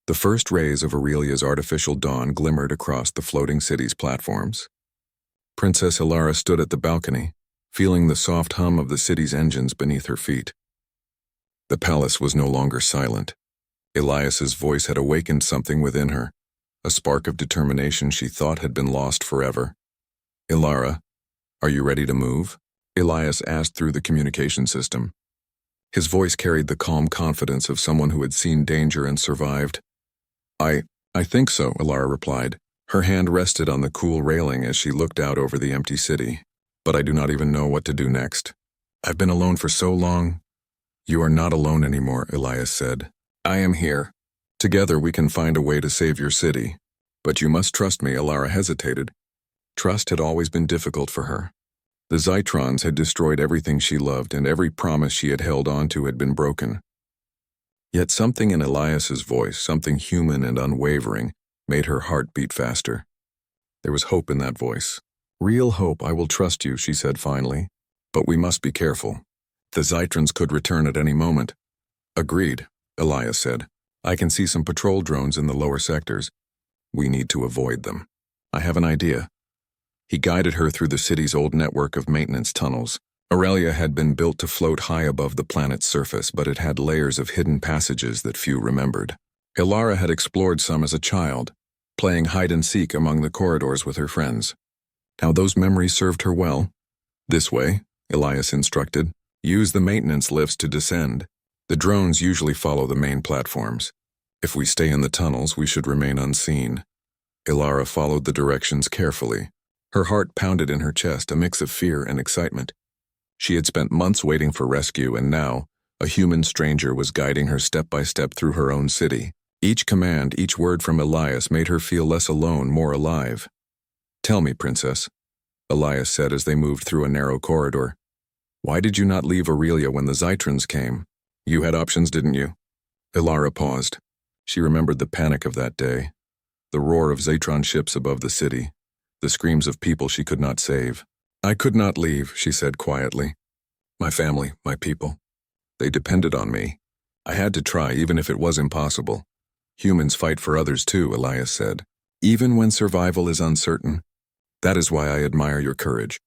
The first rays of Aurelia's artificial dawn glimmered across the floating city's platforms. Princess Ilara stood at the balcony, feeling the soft hum of the city's engines beneath her feet. The palace was no longer silent. Elias's voice had awakened something within her, a spark of determination she thought had been lost forever. "Ilara, are you ready to move?" Elias asked through the communication system. His voice carried the calm confidence of someone who had seen danger and survived. I think so," Ilara replied. Her hand rested on the cool railing as she looked out over the empty city. "But I do not even know what to do next. I've been alone for so long." "You are not alone anymore," Elias said. "I am here. Together we can find a way to save your city. But you must trust me." Ilara hesitated. Trust had always been difficult for her. The Zytrons had destroyed everything she loved, and every promise she had held on to had been broken. Yet something in Elias's voice, something human and unwavering, made her heart beat faster. There was hope in that voice. "Real hope. I will trust you," she said finally. "But we must be careful. The Zytrons could return at any moment." "Agreed," Elias said. "I can see some patrol drones in the lower sectors. We need to avoid them. I have an idea." He guided her through the city's old network of maintenance tunnels. Aurelia had been built to float high above the planet's surface, but it had layers of hidden passages that few remembered. Ilara had explored some as a child, playing hide-and-seek among the corridors with her friends. Now those memories served her well. "This way," Elias instructed. "Use the maintenance lifts to descend. The drones usually follow the main platforms. If we stay in the tunnels, we should remain unseen." Ilara followed the directions carefully. Her heart pounded in her chest, a mix of fear and excitement. She had spent months waiting for rescue, and now, a human stranger was guiding her step by step through her own city. Each command, each word from Elias made her feel less alone, more alive. "Tell me, Princess," Elias said as they moved through a narrow corridor. "Why did you not leave Aurelia when the Zytrons came? You had options, didn't you?" Ilara paused. She remembered the panic of that day, the roar of Zytron ships above the city, the screams of people she could not save. "I could not leave," she said quietly. "My family, my people. They depended on me. I had to try, even if it was impossible." "Humans fight for others too," Elias said, "even when survival is uncertain. That is why I admire your courage.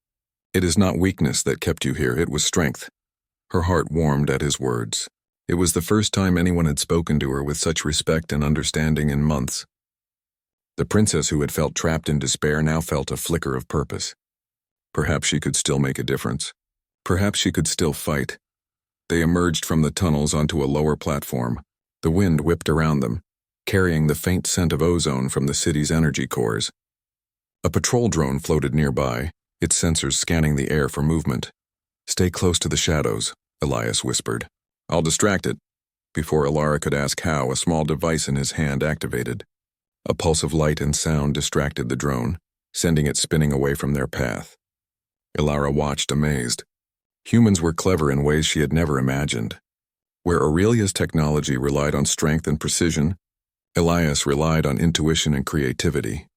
It is not weakness that kept you here, it was strength." Her heart warmed at his words. It was the first time anyone had spoken to her with such respect and understanding in months. The princess who had felt trapped in despair now felt a flicker of purpose. Perhaps she could still make a difference. Perhaps she could still fight. They emerged from the tunnels onto a lower platform. The wind whipped around them, carrying the faint scent of ozone from the city's energy cores. A patrol drone floated nearby, its sensors scanning the air for movement. "Stay close to the shadows," Elias whispered. "I'll distract it." Before Ilara could ask how, a small device in his hand activated. A pulse of light and sound distracted the drone, sending it spinning away from their path. Ilara watched, amazed. Humans were clever in ways she had never imagined. Where Aurelia's technology relied on strength and precision, Elias relied on intuition and creativity.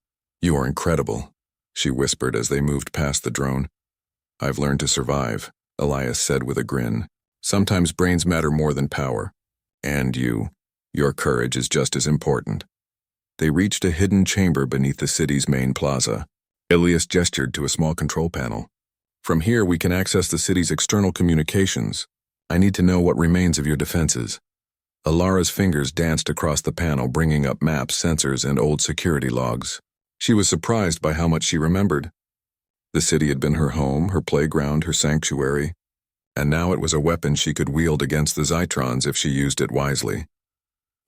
"You are incredible," she whispered as they moved past the drone. "I've learned to survive," Elias said with a grin. "Sometimes brains matter more than power. And your courage is just as important." They reached a hidden chamber beneath the city's main plaza. Elias gestured to a small control panel. "From here we can access the city's external communications. I need to know what remains of your defenses." Ilara's fingers danced across the panel, bringing up maps, sensors, and old security logs. She was surprised by how much she remembered. The city had been her home, her playground, her sanctuary, and now it was a weapon she could wield against the Zytrons if she used it wisely.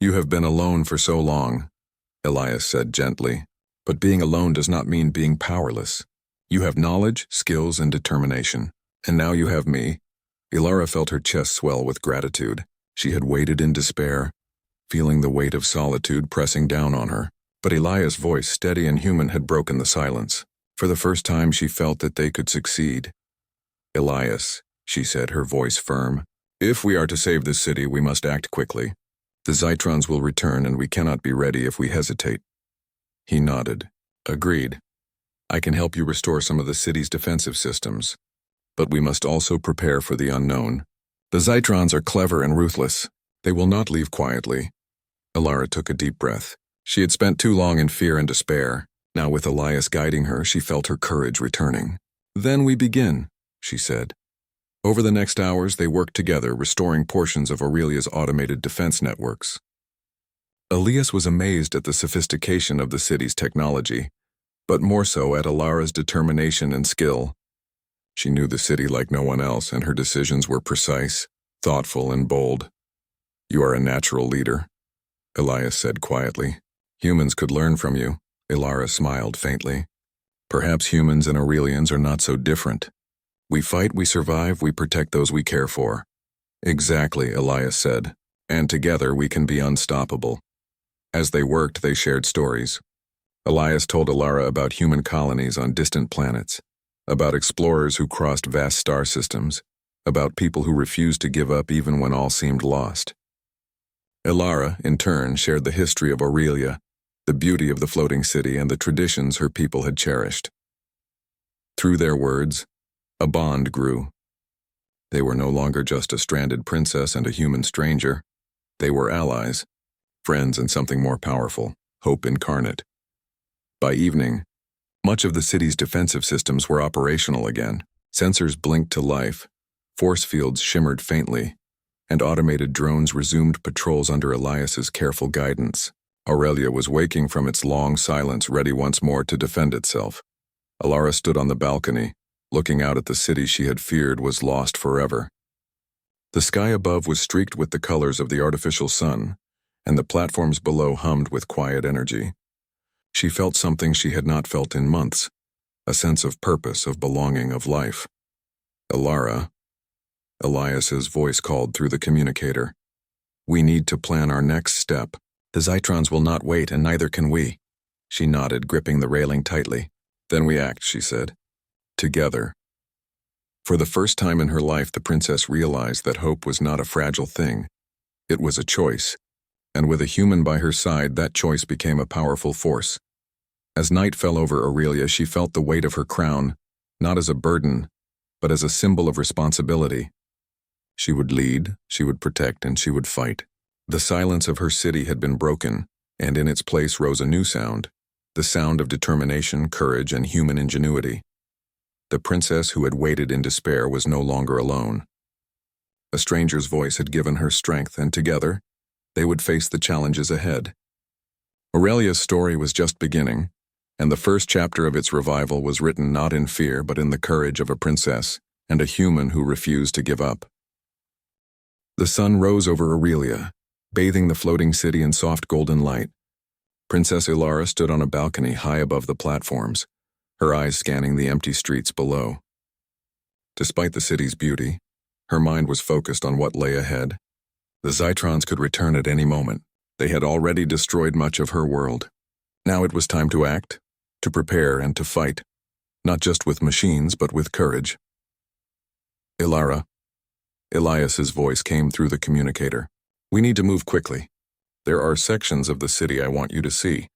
"You have been alone for so long," Elias said gently, "but being alone does not mean being powerless. You have knowledge, skills, and determination, and now you have me." Ilara felt her chest swell with gratitude. She had waited in despair, feeling the weight of solitude pressing down on her, but Elias' voice, steady and human, had broken the silence. For the first time she felt that they could succeed. "Elias," she said, her voice firm, "if we are to save this city, we must act quickly. The Zytrons will return, and we cannot be ready if we hesitate." He nodded. "Agreed. I can help you restore some of the city's defensive systems. But we must also prepare for the unknown. The Zytrons are clever and ruthless. They will not leave quietly. Alara took a deep breath. She had spent too long in fear and despair. Now with Elias guiding her, she felt her courage returning. "Then we begin," she said. Over the next hours, they worked together, restoring portions of Aurelia's automated defense networks. Elias was amazed at the sophistication of the city's technology, but more so at Alara's determination and skill. She knew the city like no one else, and her decisions were precise, thoughtful, and bold. "You are a natural leader," Elias said quietly. "Humans could learn from you." Alara smiled faintly. "Perhaps humans and Aurelians are not so different. We fight, we survive, we protect those we care for." "Exactly," Elias said. "And together we can be unstoppable." As they worked, they shared stories. Elias told Alara about human colonies on distant planets, about explorers who crossed vast star systems, about people who refused to give up even when all seemed lost. Alara, in turn, shared the history of Aurelia, the beauty of the floating city, and the traditions her people had cherished. Through their words, a bond grew. They were no longer just a stranded princess and a human stranger. They were allies, friends, and something more powerful, hope incarnate. By evening, much of the city's defensive systems were operational again. Sensors blinked to life, force fields shimmered faintly, and automated drones resumed patrols under Elias's careful guidance. Aurelia was waking from its long silence, ready once more to defend itself. Alara stood on the balcony, looking out at the city she had feared was lost forever. The sky above was streaked with the colors of the artificial sun, and the platforms below hummed with quiet energy. She felt something she had not felt in months, a sense of purpose, of belonging, of life. "Alara," Elias's voice called through the communicator. "We need to plan our next step. The Zytrons will not wait, and neither can we." She nodded, gripping the railing tightly. "Then we act," she said. "Together." For the first time in her life, the princess realized that hope was not a fragile thing. It was a choice, and with a human by her side, that choice became a powerful force. As night fell over Aurelia, she felt the weight of her crown, not as a burden, but as a symbol of responsibility. She would lead, she would protect, and she would fight. The silence of her city had been broken, and in its place rose a new sound, the sound of determination, courage, and human ingenuity. The princess who had waited in despair was no longer alone. A stranger's voice had given her strength, and together, they would face the challenges ahead. Aurelia's story was just beginning, and the first chapter of its revival was written not in fear but in the courage of a princess and a human who refused to give up. The sun rose over Aurelia, bathing the floating city in soft golden light. Princess Alara stood on a balcony high above the platforms, her eyes scanning the empty streets below. Despite the city's beauty, her mind was focused on what lay ahead. The Zytrons could return at any moment. They had already destroyed much of her world. Now it was time to act, to prepare, and to fight, not just with machines, but with courage. "Alara," Elias's voice came through the communicator. "We need to move quickly. There are sections of the city I want you to see.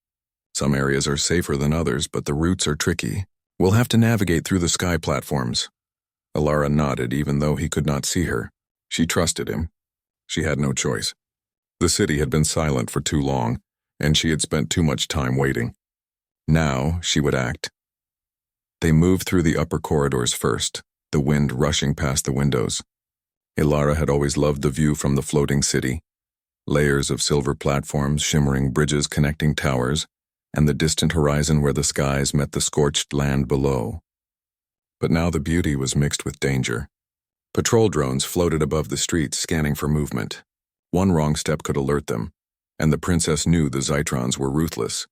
Some areas are safer than others, but the routes are tricky. We'll have to navigate through the sky platforms." Alara nodded, even though he could not see her. She trusted him. She had no choice. The city had been silent for too long, and she had spent too much time waiting. Now she would act. They moved through the upper corridors first, the wind rushing past the windows. Alara had always loved the view from the floating city. Layers of silver platforms, shimmering bridges connecting towers, and the distant horizon where the skies met the scorched land below. But now the beauty was mixed with danger. Patrol drones floated above the streets, scanning for movement. One wrong step could alert them, and the princess knew the Zytrons were ruthless.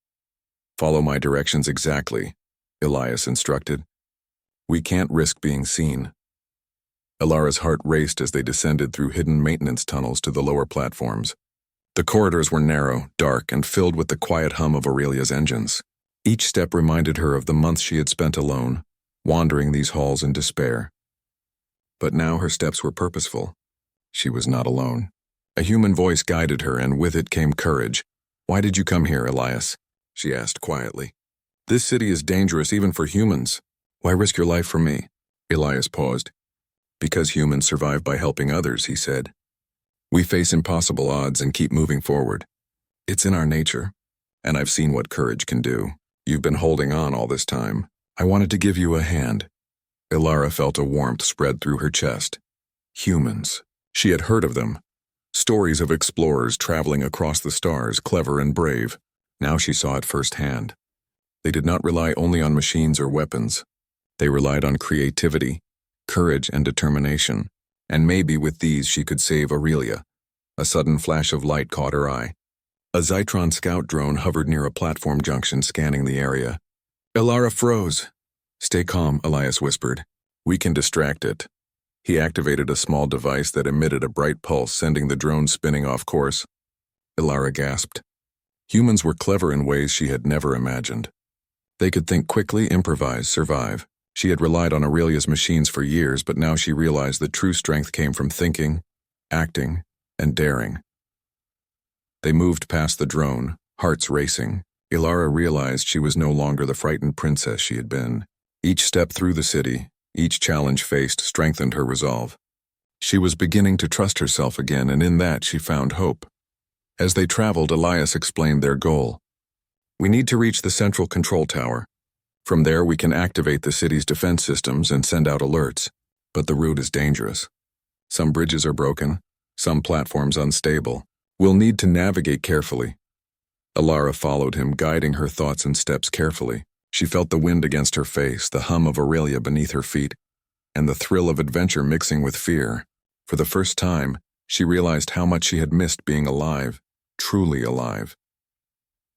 "Follow my directions exactly," Elias instructed. "We can't risk being seen." Alara's heart raced as they descended through hidden maintenance tunnels to the lower platforms. The corridors were narrow, dark, and filled with the quiet hum of Aurelia's engines. Each step reminded her of the months she had spent alone, wandering these halls in despair. But now her steps were purposeful. She was not alone. A human voice guided her, and with it came courage. "Why did you come here, Elias?" she asked quietly. "This city is dangerous even for humans. Why risk your life for me?" Elias paused. "Because humans survive by helping others," he said. "We face impossible odds and keep moving forward. It's in our nature, and I've seen what courage can do. You've been holding on all this time. I wanted to give you a hand. Ilara felt a warmth spread through her chest. Humans. She had heard of them. Stories of explorers traveling across the stars, clever and brave. Now she saw it firsthand. They did not rely only on machines or weapons. They relied on creativity, courage, and determination. And maybe with these she could save Aurelia. A sudden flash of light caught her eye. A Zytron scout drone hovered near a platform junction, scanning the area. Ilara froze. Stay calm, Elias whispered. We can distract it. He activated a small device that emitted a bright pulse, sending the drone spinning off course. Ilara gasped. Humans were clever in ways she had never imagined. They could think quickly, improvise, survive. She had relied on Aurelia's machines for years, but now she realized that true strength came from thinking, acting, and daring. They moved past the drone, hearts racing. Ilara realized she was no longer the frightened princess she had been. Each step through the city, each challenge faced, strengthened her resolve. She was beginning to trust herself again, and in that she found hope. As they traveled, Elias explained their goal. We need to reach the central control tower. From there we can activate the city's defense systems and send out alerts. But the route is dangerous. Some bridges are broken, some platforms unstable. We'll need to navigate carefully. Ilara followed him, guiding her thoughts and steps carefully. She felt the wind against her face, the hum of Aurelia beneath her feet, and the thrill of adventure mixing with fear. For the first time, she realized how much she had missed being alive, truly alive.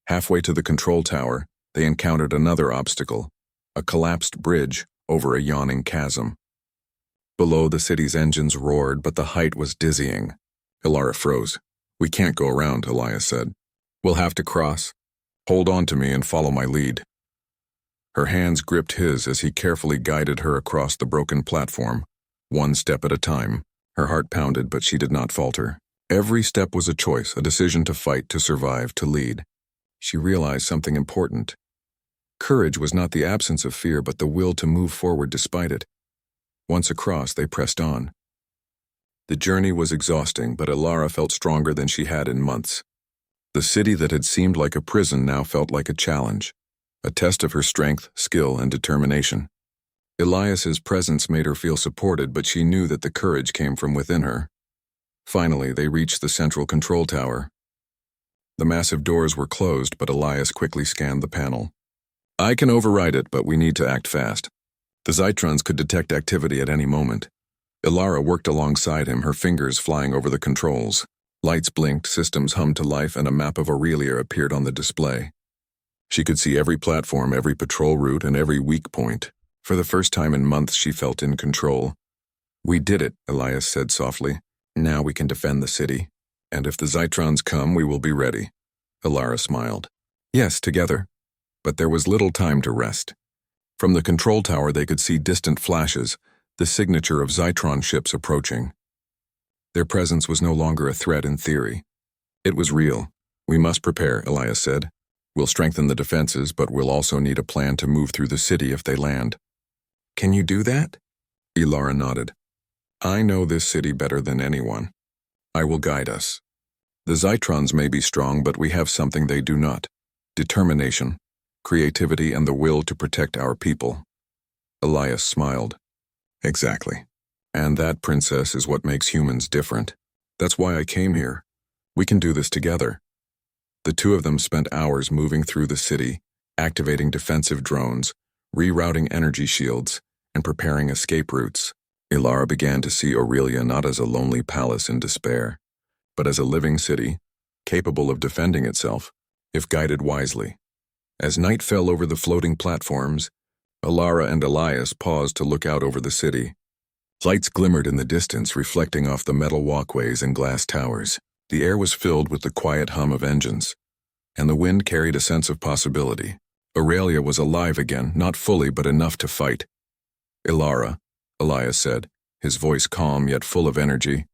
Halfway to the control tower, they encountered another obstacle, a collapsed bridge over a yawning chasm. Below, the city's engines roared, but the height was dizzying. Ilara froze. We can't go around, Elias said. We'll have to cross. Hold on to me and follow my lead. Her hands gripped his as he carefully guided her across the broken platform, one step at a time. Her heart pounded, but she did not falter. Every step was a choice, a decision to fight, to survive, to lead. She realized something important. Courage was not the absence of fear, but the will to move forward despite it. Once across, they pressed on. The journey was exhausting, but Ilara felt stronger than she had in months. The city that had seemed like a prison now felt like a challenge, a test of her strength, skill, and determination. Elias's presence made her feel supported, but she knew that the courage came from within her. Finally, they reached the central control tower. The massive doors were closed, but Elias quickly scanned the panel. I can override it, but we need to act fast. The Zytrons could detect activity at any moment. Ilara worked alongside him, her fingers flying over the controls. Lights blinked, systems hummed to life, and a map of Aurelia appeared on the display. She could see every platform, every patrol route, and every weak point. For the first time in months, she felt in control. We did it, Elias said softly. Now we can defend the city. And if the Zytrons come, we will be ready. Ilara smiled. Yes, together. But there was little time to rest. From the control tower they could see distant flashes, the signature of Zytron ships approaching. Their presence was no longer a threat in theory. It was real. We must prepare, Elias said. We'll strengthen the defenses, but we'll also need a plan to move through the city if they land. Can you do that? Ilara nodded. I know this city better than anyone. I will guide us. The Zytrons may be strong, but we have something they do not. Determination, creativity, and the will to protect our people. Elias smiled. Exactly. And that, princess, is what makes humans different. That's why I came here. We can do this together. The two of them spent hours moving through the city, activating defensive drones, rerouting energy shields, and preparing escape routes. Ilara began to see Aurelia not as a lonely palace in despair, but as a living city, capable of defending itself, if guided wisely. As night fell over the floating platforms, Ilara and Elias paused to look out over the city. Lights glimmered in the distance, reflecting off the metal walkways and glass towers. The air was filled with the quiet hum of engines, and the wind carried a sense of possibility. Aurelia was alive again, not fully, but enough to fight. Ilara, Elias said, his voice calm yet full of energy.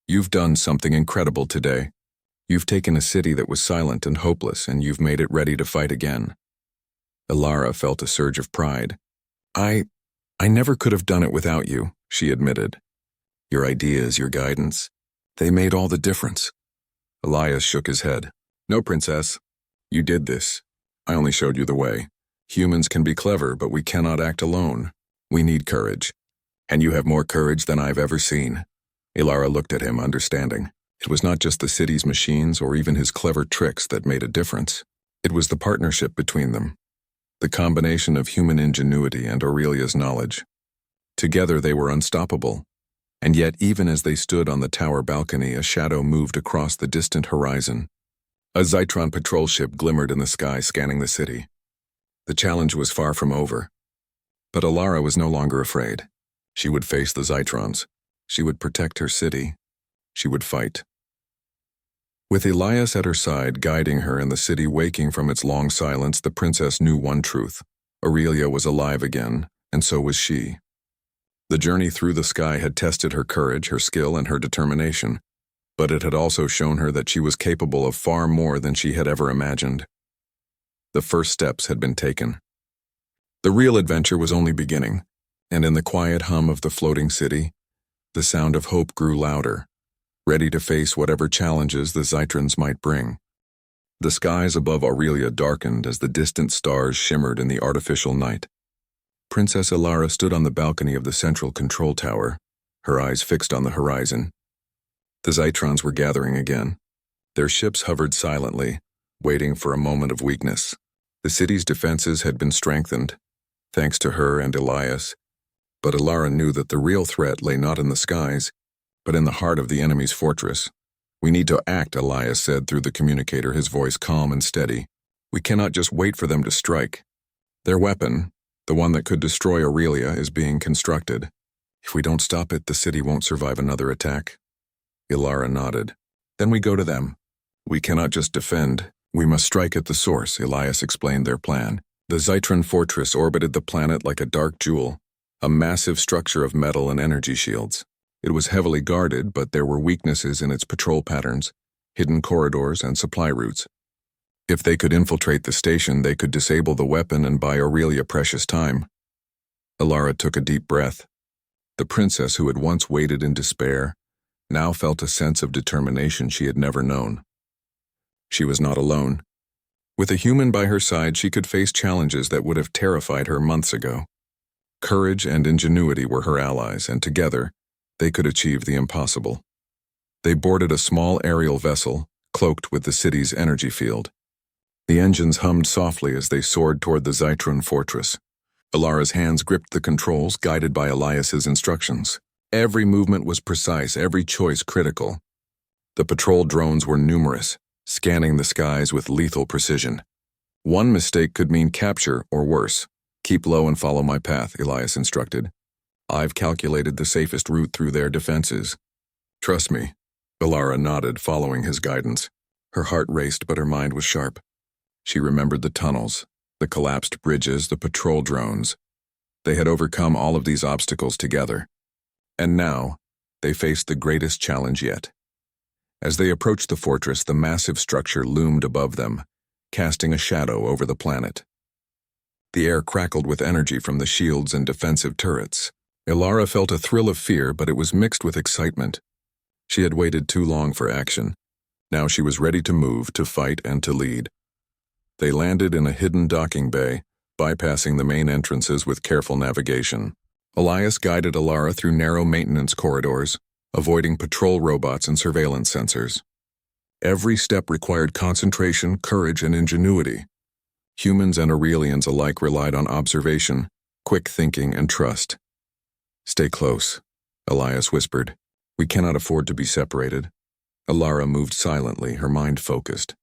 You've done something incredible today. You've taken a city that was silent and hopeless, and you've made it ready to fight again. Ilara felt a surge of pride. I never could have done it without you, she admitted. Your ideas, your guidance, they made all the difference. Elias shook his head. No, princess. You did this. I only showed you the way. Humans can be clever, but we cannot act alone. We need courage. And you have more courage than I've ever seen. Ilara looked at him, understanding. It was not just the city's machines or even his clever tricks that made a difference. It was the partnership between them. The combination of human ingenuity and Aurelia's knowledge. Together they were unstoppable. And yet, even as they stood on the tower balcony, a shadow moved across the distant horizon. A Zytron patrol ship glimmered in the sky, scanning the city. The challenge was far from over. But Ilara was no longer afraid. She would face the Zytrons. She would protect her city. She would fight. With Elias at her side, guiding her and the city waking from its long silence, the princess knew one truth. Aurelia was alive again, and so was she. The journey through the sky had tested her courage, her skill, and her determination, but it had also shown her that she was capable of far more than she had ever imagined. The first steps had been taken. The real adventure was only beginning, and in the quiet hum of the floating city, the sound of hope grew louder, ready to face whatever challenges the Zytrons might bring. The skies above Aurelia darkened as the distant stars shimmered in the artificial night. Princess Ilara stood on the balcony of the central control tower, her eyes fixed on the horizon. The Zytrons were gathering again. Their ships hovered silently, waiting for a moment of weakness. The city's defenses had been strengthened, thanks to her and Elias, but Ilara knew that the real threat lay not in the skies, but in the heart of the enemy's fortress. "We need to act," Elias said through the communicator, his voice calm and steady. "We cannot just wait for them to strike. Their weapon, the one that could destroy Aurelia, is being constructed. If we don't stop it, the city won't survive another attack." Ilara nodded. "Then we go to them. We cannot just defend. We must strike at the source," Elias explained their plan. The Zytron fortress orbited the planet like a dark jewel, a massive structure of metal and energy shields. It was heavily guarded, but there were weaknesses in its patrol patterns, hidden corridors, and supply routes. If they could infiltrate the station, they could disable the weapon and buy Aurelia precious time. Ilara took a deep breath. The princess, who had once waited in despair, now felt a sense of determination she had never known. She was not alone. With a human by her side, she could face challenges that would have terrified her months ago. Courage and ingenuity were her allies, and together, they could achieve the impossible. They boarded a small aerial vessel, cloaked with the city's energy field. The engines hummed softly as they soared toward the Zytron fortress. Ilara's hands gripped the controls, guided by Elias's instructions. Every movement was precise, every choice critical. The patrol drones were numerous, scanning the skies with lethal precision. One mistake could mean capture or worse. "Keep low and follow my path," Elias instructed. "I've calculated the safest route through their defenses." "Trust me." Ilara nodded, following his guidance. Her heart raced, but her mind was sharp. She remembered the tunnels, the collapsed bridges, the patrol drones. They had overcome all of these obstacles together. And now, they faced the greatest challenge yet. As they approached the fortress, the massive structure loomed above them, casting a shadow over the planet. The air crackled with energy from the shields and defensive turrets. Ilara felt a thrill of fear, but it was mixed with excitement. She had waited too long for action. Now she was ready to move, to fight, and to lead. They landed in a hidden docking bay, bypassing the main entrances with careful navigation. Elias guided Ilara through narrow maintenance corridors, avoiding patrol robots and surveillance sensors. Every step required concentration, courage, and ingenuity. Humans and Aurelians alike relied on observation, quick thinking, and trust. "Stay close," Elias whispered. "We cannot afford to be separated." Ilara moved silently, her mind focused.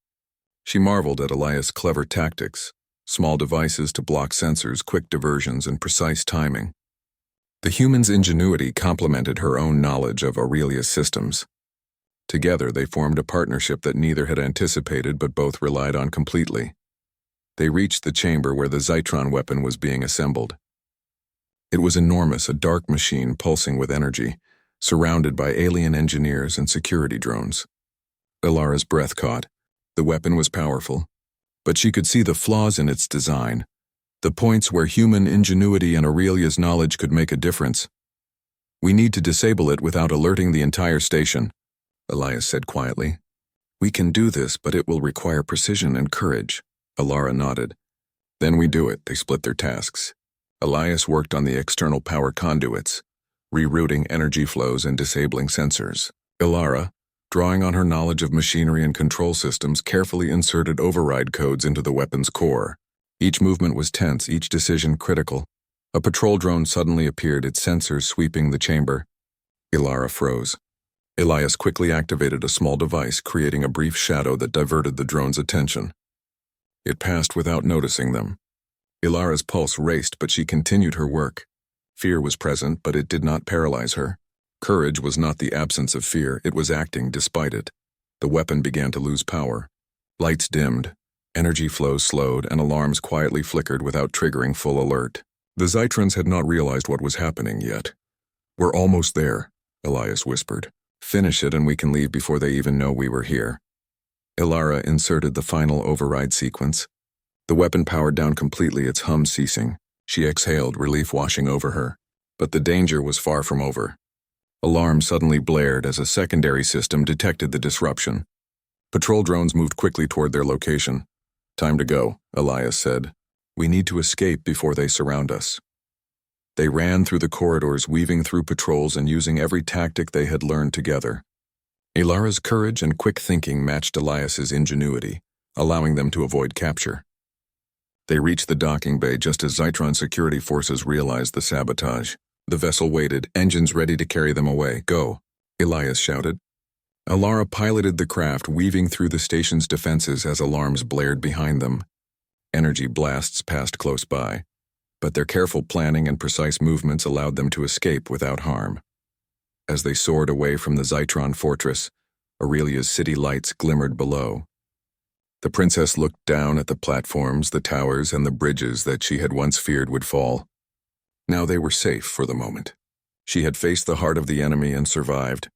She marveled at Elias' clever tactics, small devices to block sensors, quick diversions, and precise timing. The human's ingenuity complemented her own knowledge of Aurelia's systems. Together, they formed a partnership that neither had anticipated but both relied on completely. They reached the chamber where the Zytron weapon was being assembled. It was enormous, a dark machine pulsing with energy, surrounded by alien engineers and security drones. Ilara's breath caught. The weapon was powerful, but she could see the flaws in its design, the points where human ingenuity and Aurelia's knowledge could make a difference. "We need to disable it without alerting the entire station," Elias said quietly. We can do this, but it will require precision and courage. Alara nodded. Then we do it. They split their tasks. Elias worked on the external power conduits, rerouting energy flows and disabling sensors. Alara, drawing on her knowledge of machinery and control systems, carefully inserted override codes into the weapon's core. Each movement was tense, each decision critical. A patrol drone suddenly appeared, its sensors sweeping the chamber. Alara froze. Elias quickly activated a small device, creating a brief shadow that diverted the drone's attention. It passed without noticing them. Ilara's pulse raced, but she continued her work. Fear was present, but it did not paralyze her. Courage was not the absence of fear, it was acting despite it. The weapon began to lose power. Lights dimmed, energy flows slowed, and alarms quietly flickered without triggering full alert. The Zytrons had not realized what was happening yet. We're almost there, Elias whispered. Finish it and we can leave before they even know we were here. Ilara inserted the final override sequence. The weapon powered down completely, its hum ceasing. She exhaled, relief washing over her. But the danger was far from over. Alarms suddenly blared as a secondary system detected the disruption. Patrol drones moved quickly toward their location. Time to go, Elias said. We need to escape before they surround us. They ran through the corridors, weaving through patrols and using every tactic they had learned together. Ilara's courage and quick thinking matched Elias's ingenuity, allowing them to avoid capture. They reached the docking bay just as Zytron security forces realized the sabotage. The vessel waited, engines ready to carry them away. Go, Elias shouted. Alara piloted the craft, weaving through the station's defenses as alarms blared behind them. Energy blasts passed close by, but their careful planning and precise movements allowed them to escape without harm. As they soared away from the Zytron fortress, Aurelia's city lights glimmered below. The princess looked down at the platforms, the towers, and the bridges that she had once feared would fall. Now they were safe for the moment. She had faced the heart of the enemy and survived.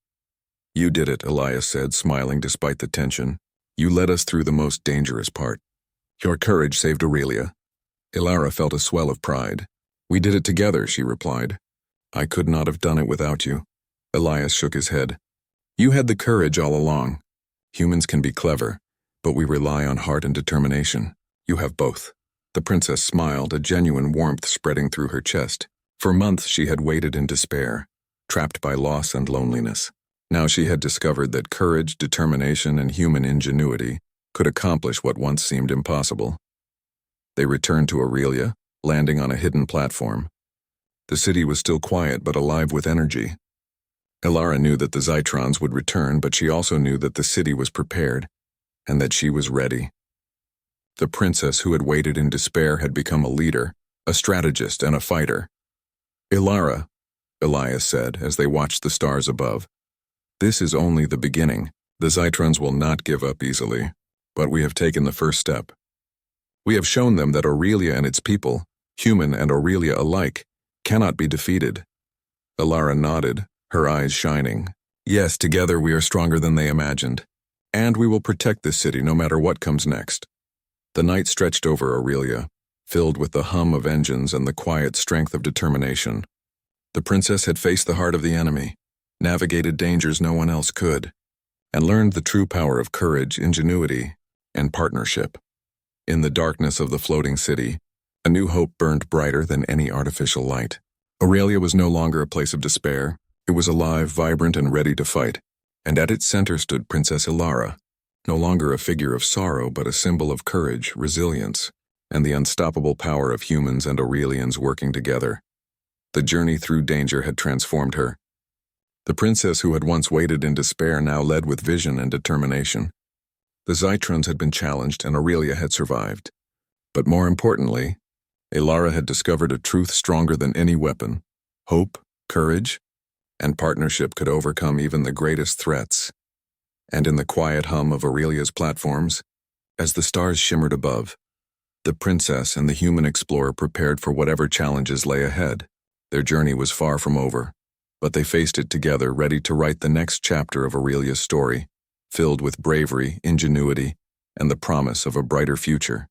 You did it, Elias said, smiling despite the tension. You led us through the most dangerous part. Your courage saved Aurelia. Ilara felt a swell of pride. We did it together, she replied. I could not have done it without you. Elias shook his head. You had the courage all along. Humans can be clever, but we rely on heart and determination. You have both. The princess smiled, a genuine warmth spreading through her chest. For months she had waited in despair, trapped by loss and loneliness. Now she had discovered that courage, determination, and human ingenuity could accomplish what once seemed impossible. They returned to Aurelia, landing on a hidden platform. The city was still quiet but alive with energy. Ilara knew that the Zytrons would return, but she also knew that the city was prepared, and that she was ready. The princess who had waited in despair had become a leader, a strategist, and a fighter. Ilara, Elias said as they watched the stars above, this is only the beginning. The Zytrons will not give up easily, but we have taken the first step. We have shown them that Aurelia and its people, human and Aurelia alike, cannot be defeated. Ilara nodded, her eyes shining. Yes, together we are stronger than they imagined, and we will protect this city no matter what comes next. The night stretched over Aurelia, filled with the hum of engines and the quiet strength of determination. The princess had faced the heart of the enemy, navigated dangers no one else could, and learned the true power of courage, ingenuity, and partnership. In the darkness of the floating city, a new hope burned brighter than any artificial light. Aurelia was no longer a place of despair. It was alive, vibrant, and ready to fight. And at its center stood Princess Ilara, no longer a figure of sorrow but a symbol of courage, resilience, and the unstoppable power of humans and Aurelians working together. The journey through danger had transformed her. The princess who had once waited in despair now led with vision and determination. The Zytrons had been challenged and Aurelia had survived. But more importantly, Ilara had discovered a truth stronger than any weapon. Hope, courage, and partnership could overcome even the greatest threats. And in the quiet hum of Aurelia's platforms, as the stars shimmered above, the princess and the human explorer prepared for whatever challenges lay ahead. Their journey was far from over, but they faced it together, ready to write the next chapter of Aurelia's story, filled with bravery, ingenuity, and the promise of a brighter future.